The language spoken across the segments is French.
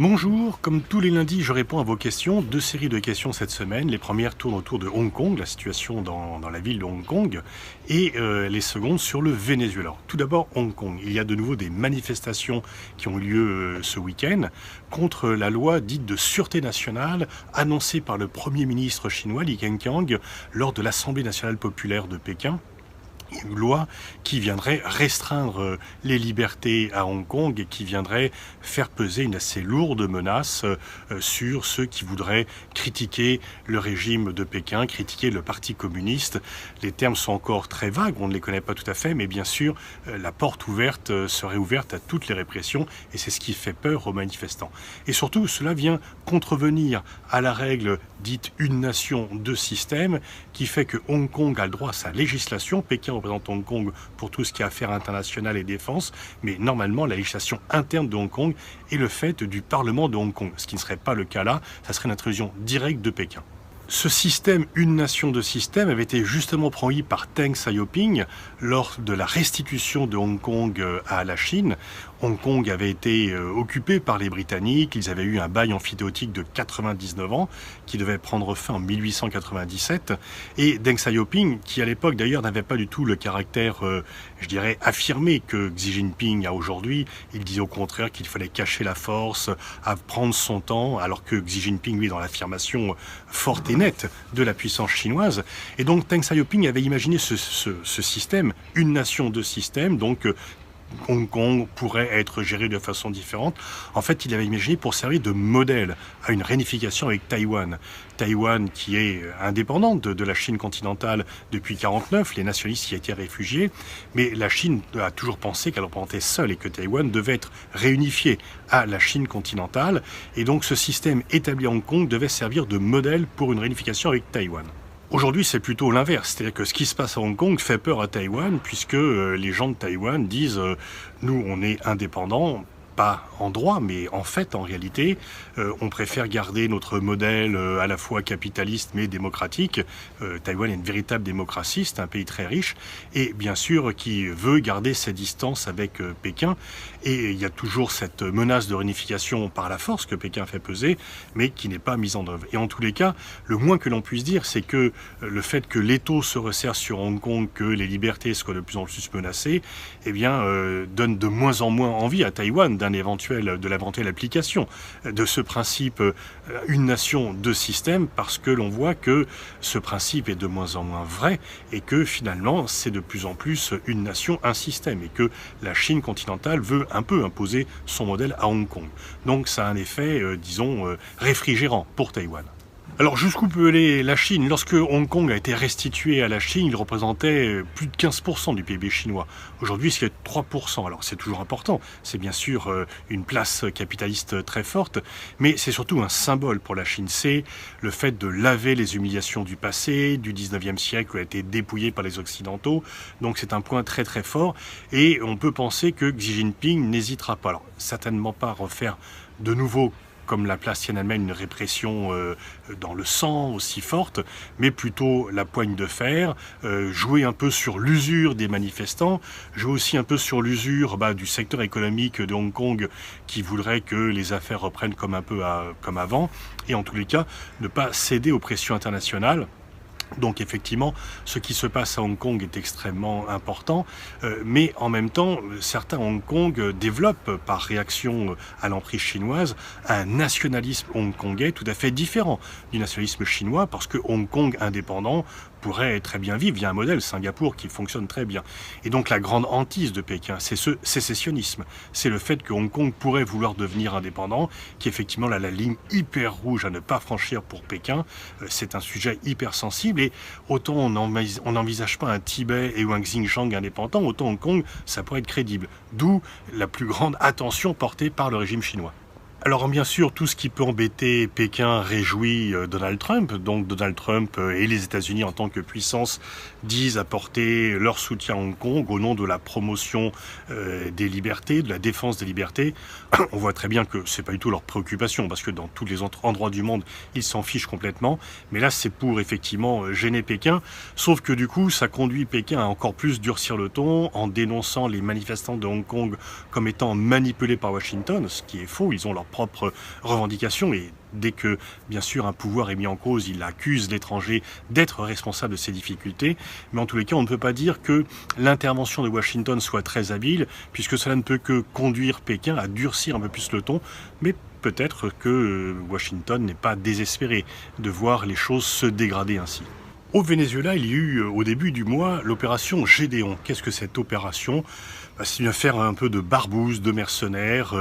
Bonjour, comme tous les lundis, je réponds à vos questions. Deux séries de questions cette semaine. Les premières tournent autour de Hong Kong, la situation dans la ville de Hong Kong, et les secondes sur le Venezuela. Tout d'abord, Hong Kong. Il y a de nouveau des manifestations qui ont eu lieu ce week-end contre la loi dite de sûreté nationale annoncée par le Premier ministre chinois Li Keqiang lors de l'Assemblée nationale populaire de Pékin. Une loi qui viendrait restreindre les libertés à Hong Kong et qui viendrait faire peser une assez lourde menace sur ceux qui voudraient critiquer le régime de Pékin, critiquer le Parti communiste. Les termes sont encore très vagues, on ne les connaît pas tout à fait, mais bien sûr, la porte ouverte serait ouverte à toutes les répressions et c'est ce qui fait peur aux manifestants. Et surtout, cela vient contrevenir à la règle dite une nation, deux systèmes, qui fait que Hong Kong a le droit à sa législation. Pékin représente Hong Kong pour tout ce qui est affaires internationales et défense, mais normalement la législation interne de Hong Kong est le fait du Parlement de Hong Kong, ce qui ne serait pas le cas là, ça serait une intrusion directe de Pékin. Ce système, une nation de système, avait été justement promis par Deng Xiaoping lors de la restitution de Hong Kong à la Chine. Hong Kong avait été occupé par les Britanniques, ils avaient eu un bail emphytéotique de 99 ans qui devait prendre fin en 1897 et Deng Xiaoping, qui à l'époque d'ailleurs n'avait pas du tout le caractère, je dirais, affirmé que Xi Jinping a aujourd'hui, il disait au contraire qu'il fallait cacher la force, à prendre son temps, alors que Xi Jinping, lui, dans l'affirmation forte et nette de la puissance chinoise. Et donc Deng Xiaoping avait imaginé ce système, une nation, deux systèmes, donc Hong Kong pourrait être géré de façon différente. En fait, il avait imaginé pour servir de modèle à une réunification avec Taïwan. Taïwan qui est indépendante de la Chine continentale depuis 1949, les nationalistes y étaient réfugiés, mais la Chine a toujours pensé qu'elle représentait seule et que Taïwan devait être réunifié à la Chine continentale. Et donc ce système établi à Hong Kong devait servir de modèle pour une réunification avec Taïwan. Aujourd'hui, c'est plutôt l'inverse. C'est-à-dire que ce qui se passe à Hong Kong fait peur à Taïwan, puisque les gens de Taïwan disent nous, on est indépendants, pas en droit, mais en fait, en réalité, on préfère garder notre modèle à la fois capitaliste mais démocratique. Taïwan est une véritable démocratie, c'est un pays très riche, et bien sûr qui veut garder ses distances avec Pékin. Et il y a toujours cette menace de réunification par la force que Pékin fait peser, mais qui n'est pas mise en œuvre. Et en tous les cas, le moins que l'on puisse dire, c'est que le fait que l'étau se resserre sur Hong Kong, que les libertés soient de plus en plus menacées, eh bien, donne de moins en moins envie à Taïwan de l'éventuelle application de ce principe une nation, deux systèmes, parce que l'on voit que ce principe est de moins en moins vrai et que finalement c'est de plus en plus une nation, un système et que la Chine continentale veut un peu imposer son modèle à Hong Kong. Donc ça a un effet, disons, réfrigérant pour Taïwan. Alors jusqu'où peut aller la Chine? Lorsque Hong Kong a été restitué à la Chine, il représentait plus de 15% du PIB chinois. Aujourd'hui, c'est 3%. Alors c'est toujours important, c'est bien sûr une place capitaliste très forte, mais c'est surtout un symbole pour la Chine. C'est le fait de laver les humiliations du passé, du 19e siècle, où elle a été dépouillée par les Occidentaux. Donc c'est un point très très fort et on peut penser que Xi Jinping n'hésitera pas. Alors certainement pas à refaire de nouveau comme la place Tiananmen, une répression dans le sang aussi forte, mais plutôt la poigne de fer, jouer un peu sur l'usure des manifestants, jouer aussi un peu sur l'usure du secteur économique de Hong Kong qui voudrait que les affaires reprennent comme un peu comme avant, et en tous les cas, ne pas céder aux pressions internationales. Donc effectivement, ce qui se passe à Hong Kong est extrêmement important, mais en même temps, certains Hong Kong développent par réaction à l'emprise chinoise un nationalisme hongkongais tout à fait différent du nationalisme chinois, parce que Hong Kong indépendant pourrait très bien vivre. Il y a un modèle, Singapour, qui fonctionne très bien. Et donc la grande hantise de Pékin, c'est ce sécessionnisme. C'est le fait que Hong Kong pourrait vouloir devenir indépendant, qui est effectivement la ligne hyper rouge à ne pas franchir pour Pékin. C'est un sujet hyper sensible et autant on n'envisage pas un Tibet et un Xinjiang indépendant, autant Hong Kong, ça pourrait être crédible. D'où la plus grande attention portée par le régime chinois. Alors bien sûr, tout ce qui peut embêter Pékin réjouit Donald Trump. Donc Donald Trump et les États-Unis en tant que puissance disent apporter leur soutien à Hong Kong au nom de la promotion des libertés, de la défense des libertés. On voit très bien que c'est pas du tout leur préoccupation parce que dans tous les autres endroits du monde, ils s'en fichent complètement. Mais là, c'est pour effectivement gêner Pékin. Sauf que du coup, ça conduit Pékin à encore plus durcir le ton en dénonçant les manifestants de Hong Kong comme étant manipulés par Washington, ce qui est faux. Ils ont leur propres revendications et dès que, bien sûr, un pouvoir est mis en cause, il accuse l'étranger d'être responsable de ces difficultés. Mais en tous les cas, on ne peut pas dire que l'intervention de Washington soit très habile, puisque cela ne peut que conduire Pékin à durcir un peu plus le ton, mais peut-être que Washington n'est pas désespéré de voir les choses se dégrader ainsi. Au Venezuela, il y a eu au début du mois l'opération Gédéon. Qu'est-ce que cette opération ? C'est une affaire un peu de barbouzes, de mercenaires,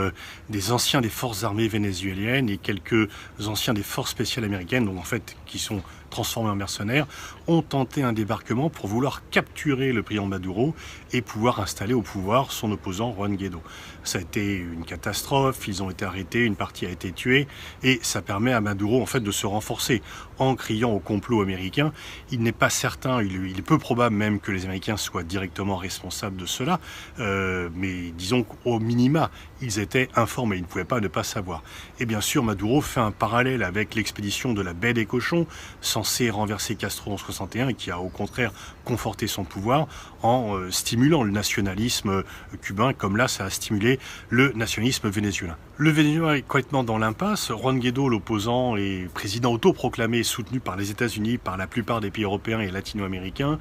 des anciens des forces armées vénézuéliennes et quelques anciens des forces spéciales américaines, donc en fait qui sont transformés en mercenaires, ont tenté un débarquement pour vouloir capturer le président Maduro et pouvoir installer au pouvoir son opposant Juan Guaidó. Ça a été une catastrophe, ils ont été arrêtés, une partie a été tuée et ça permet à Maduro en fait de se renforcer en criant au complot américain. Il n'est pas certain, il est peu probable même que les Américains soient directement responsables de cela, mais disons qu'au minima, ils étaient informés, ils ne pouvaient pas ne pas savoir. Et bien sûr, Maduro fait un parallèle avec l'expédition de la baie des cochons, censée renverser Castro en 61 et qui a au contraire conforté son pouvoir en stimulant le nationalisme cubain, comme là ça a stimulé le nationalisme vénézuélien. Le Venezuela est complètement dans l'impasse. Juan Guaidó, l'opposant et président autoproclamé, soutenu par les États-Unis, par la plupart des pays européens et latino-américains,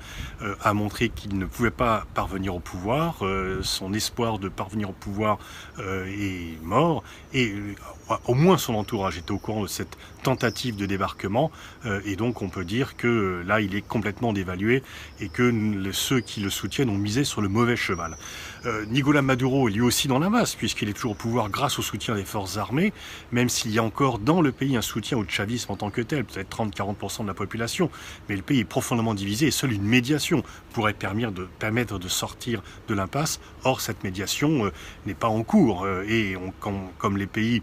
a montré qu'il ne pouvait pas parvenir au pouvoir. Son espoir de parvenir au pouvoir est mort et au moins son entourage était au courant de cette tentative de débarquement et donc on peut dire que là il est complètement dévalué et que ceux qui le soutiennent ont misé sur le mauvais cheval. Nicolás Maduro est lui aussi dans la masse puisqu'il est toujours au pouvoir grâce au soutien des forces armées, même s'il y a encore dans le pays un soutien au chavisme en tant que tel, peut-être 30-40% de la population, mais le pays est profondément divisé et seule une médiation pourrait permettre de sortir de l'impasse. Or cette médiation n'est pas en cours et comme les pays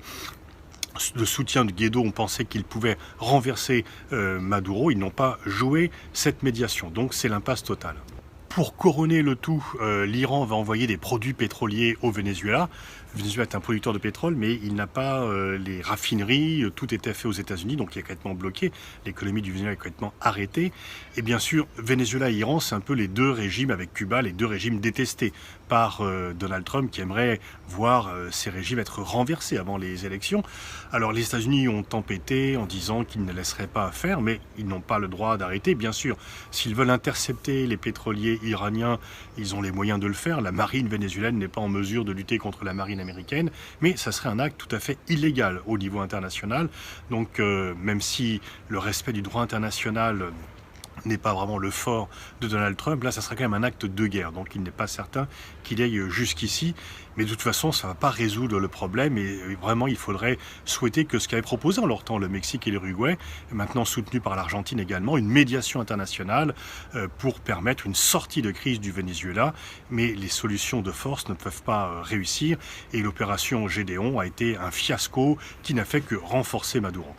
de soutien de Guaidó ont pensé qu'ils pouvaient renverser Maduro, ils n'ont pas joué cette médiation, donc c'est l'impasse totale. Pour couronner le tout, l'Iran va envoyer des produits pétroliers au Venezuela. Le Venezuela est un producteur de pétrole, mais il n'a pas les raffineries. Tout était fait aux États-Unis, donc il est complètement bloqué. L'économie du Venezuela est complètement arrêtée. Et bien sûr, Venezuela et Iran, c'est un peu les deux régimes, avec Cuba, les deux régimes détestés par Donald Trump, qui aimerait voir ces régimes être renversés avant les élections. Alors les États-Unis ont tempêté en disant qu'ils ne laisseraient pas faire, mais ils n'ont pas le droit d'arrêter. Bien sûr, s'ils veulent intercepter les pétroliers iraniens, ils ont les moyens de le faire. La marine vénézuélienne n'est pas en mesure de lutter contre la marine américaine, mais ça serait un acte tout à fait illégal au niveau international. Donc même si le respect du droit international n'est pas vraiment le fort de Donald Trump, là ça serait quand même un acte de guerre, donc il n'est pas certain qu'il aille jusqu'ici, mais de toute façon ça ne va pas résoudre le problème et vraiment il faudrait souhaiter que ce qu'avait proposé en leur temps le Mexique et l'Uruguay, maintenant soutenu par l'Argentine également, une médiation internationale pour permettre une sortie de crise du Venezuela, mais les solutions de force ne peuvent pas réussir et l'opération Gédéon a été un fiasco qui n'a fait que renforcer Maduro.